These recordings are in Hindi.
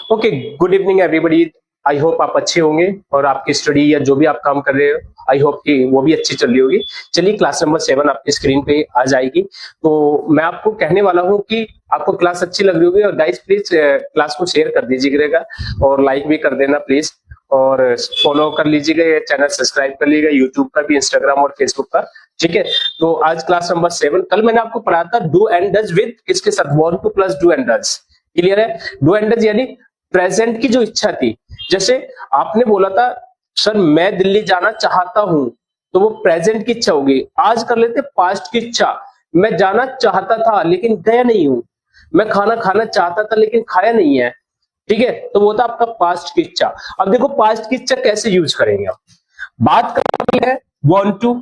Okay, good evening everybody. I hope आप अच्छे होंगे और आपकी स्टडी या जो भी आप काम कर रहे हो आई होप कि वो भी अच्छी चल रही होगी। चलिए, क्लास नंबर 7 आपकी स्क्रीन पे आ जाएगी। तो मैं आपको कहने वाला हूँ कि आपको क्लास अच्छी लग रही होगी और गाइस प्लीज क्लास को शेयर कर दीजिएगा और लाइक भी कर देना प्लीज, और फॉलो कर लीजिएगा, ये चैनल सब्सक्राइब कर लीजिएगा यूट्यूब पर भी, इंस्टाग्राम और फेसबुक पर। ठीक है, तो आज क्लास नंबर 7। कल मैंने आपको पढ़ा था डू एंड डज विद किसके साथ, want two plus do and does. Clear है? डू एंड डज यानी प्रेजेंट की जो इच्छा थी, जैसे आपने बोला था सर मैं दिल्ली जाना चाहता हूं, तो वो प्रेजेंट की इच्छा होगी। आज कर लेते पास्ट की इच्छा, मैं जाना चाहता था लेकिन गया नहीं हूं, मैं खाना खाना चाहता था लेकिन खाया नहीं है। ठीक है, तो वो था आपका पास्ट की इच्छा। अब देखो पास्ट की इच्छा कैसे यूज करेंगे। आप बात कर रहे हैं वांट टू,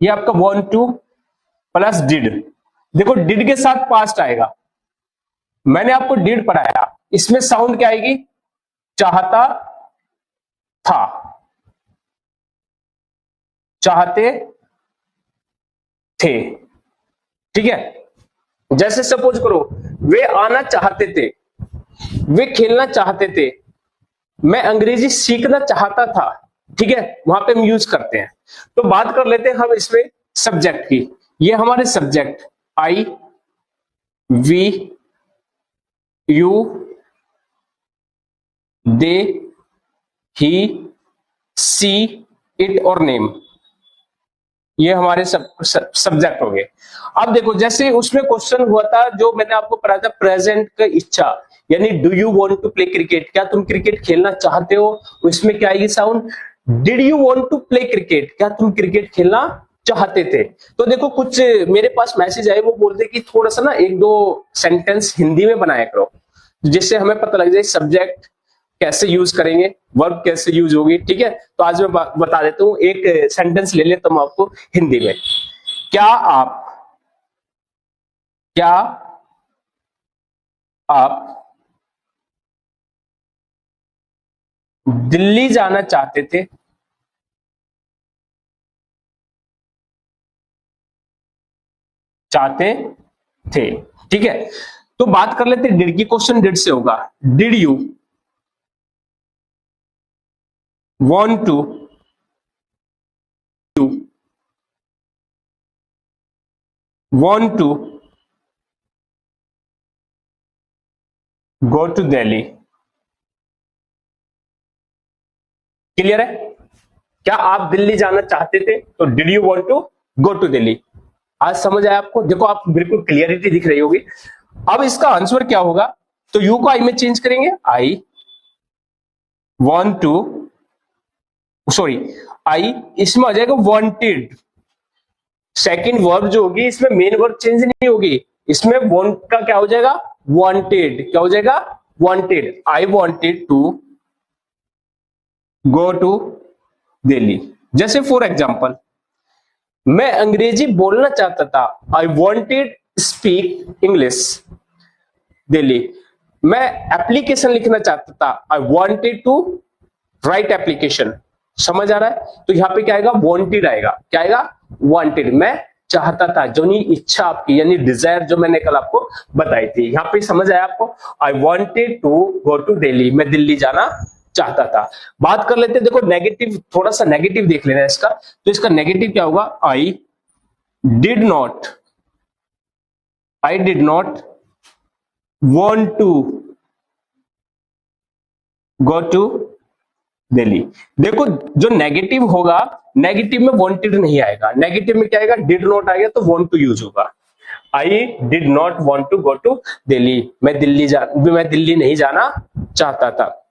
ये आपका वांट टू प्लस डिड। देखो डिड के साथ पास्ट आएगा, मैंने आपको डिड पढ़ाया, इसमें साउंड क्या आएगी, चाहता था, चाहते थे। ठीक है, जैसे सपोज करो वे आना चाहते थे, वे खेलना चाहते थे, मैं अंग्रेजी सीखना चाहता था। ठीक है, वहां पे हम यूज करते हैं। तो बात कर लेते हैं हम इसमें सब्जेक्ट की। ये हमारे subject I, we, you, they, he, she, it और नेम, ये हमारे सब्जेक्ट हो गए। अब देखो जैसे उसमें क्वेश्चन हुआ था जो मैंने आपको पढ़ाया था प्रेजेंट का इच्छा, यानी do you want to play cricket, क्या तुम क्रिकेट खेलना चाहते हो, इसमें क्या आएगी sound, did you want to play cricket, क्या तुम क्रिकेट खेलना चाहते थे। तो देखो कुछ मेरे पास मैसेज आए, वो बोलते कि थोड़ा सा ना एक दो सेंटेंस हिंदी में बनाया करो, जिससे हमें पता लग जाए सब्जेक्ट कैसे यूज करेंगे, वर्ब कैसे यूज होगी। ठीक है, तो आज मैं बता देता हूं, एक सेंटेंस ले लेता हूं आपको हिंदी में। क्या आप दिल्ली जाना चाहते थे, चाहते थे। ठीक है, तो बात कर लेते डिड की। क्वेश्चन डिड से होगा, did you want to go to Delhi. Clear है? क्या आप दिल्ली जाना चाहते थे, तो did you want to go to Delhi. आज समझ आया आपको? देखो आप बिल्कुल क्लियरिटी दिख रही होगी। अब इसका आंसर क्या होगा, तो यू को आई में चेंज करेंगे, I want to, sorry I इसमें आ जाएगा वांटेड। सेकंड वर्ब जो होगी इसमें मेन वर्ब चेंज नहीं होगी, इसमें वांट का क्या हो जाएगा, वांटेड। क्या हो जाएगा, wanted. I wanted to go to Delhi. जैसे फॉर एग्जांपल मैं अंग्रेजी बोलना चाहता था, I wanted speak English Delhi. मैं एप्लीकेशन लिखना चाहता था, I wanted to write application. समझ आ रहा है? तो यहां पे क्या आएगा, वांटेड आएगा। क्या आएगा, वांटेड। मैं चाहता था, जो नहीं इच्छा आपकी यानी डिजायर, जो मैंने कल आपको बताई थी। यहां पे समझ आया आपको, I wanted to go to Delhi, मैं दिल्ली जाना चाहता था। बात कर लेते हैं, देखो नेगेटिव, थोड़ा सा नेगेटिव देख लेना है इसका। तो इसका नेगेटिव क्या होगा, I did not want to go to Delhi. देखो जो नेगेटिव होगा, नेगेटिव में वांटेड नहीं आएगा, नेगेटिव में क्या आएगा, डिड नॉट आएगा, तो वांट टू यूज होगा। I did not want to go to Delhi, मैं दिल्ली नहीं जाना चाहता था।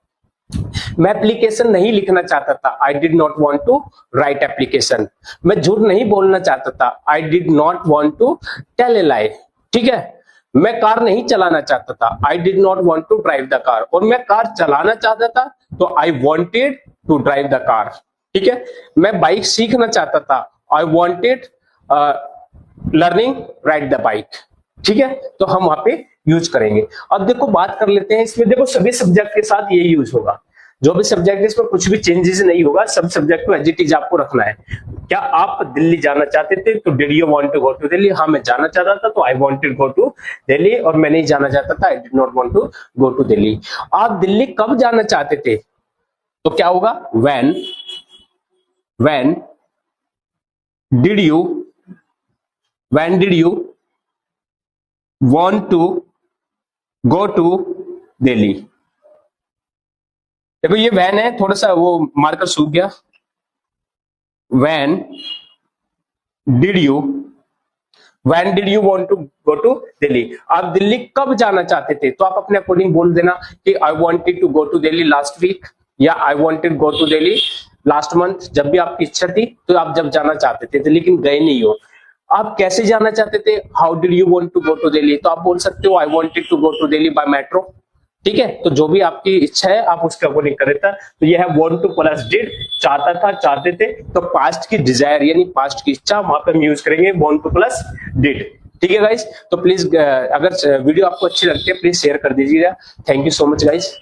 मैं एप्लीकेशन नहीं लिखना चाहता था, I did not want to write application. मैं झूठ नहीं बोलना चाहता था, I did not want to tell a lie. ठीक है, मैं कार नहीं चलाना चाहता था, I did not want to drive the car. और मैं कार चलाना चाहता था, तो I wanted to drive the car. ठीक है, मैं बाइक सीखना चाहता था, I wanted learning ride the bike. ठीक है, तो हम वहां पे यूज करेंगे। अब देखो बात कर लेते हैं इसमें, देखो सभी सब्जेक्ट के साथ ये यूज होगा। जो भी सब्जेक्ट है इसमें कुछ भी चेंजेस नहीं होगा, सब सब्जेक्ट को एज इट इज आपको रखना है। क्या आप दिल्ली जाना चाहते थे तो did you want to go to Delhi? हाँ मैं जाना चाहता था तो I wanted go to Delhi, और मैं नहीं जाना चाहता था I did not want to go to Delhi. आप दिल्ली कब जाना चाहते थे तो क्या होगा? when did you want to go to Delhi? देखो ये वैन है, थोड़ा सा वो मार्कर सूख गया। when did you want to go to Delhi? आप दिल्ली कब जाना चाहते थे? तो आप अपने अकॉर्डिंग बोल देना कि I wanted to go to Delhi last week, या I wanted go to Delhi last month. जब भी आपकी इच्छा थी तो आप जब जाना चाहते थे लेकिन गए नहीं हो। आप कैसे जाना चाहते थे? How did you want to go to Delhi? तो आप बोल सकते हो I wanted to go to Delhi by metro. ठीक है, तो जो भी आपकी इच्छा है आप उसके अकॉर्डिंग कर देता। तो यह है वांट टू प्लस डिड, चाहता था, चाहते थे, तो पास्ट की डिजायर यानी पास्ट की इच्छा, वहां पे हम यूज करेंगे वांट टू प्लस डिड। ठीक है गाइस, तो प्लीज अगर वीडियो आपको अच्छी लगती है प्लीज शेयर कर दीजिएगा। Thank you so much guys.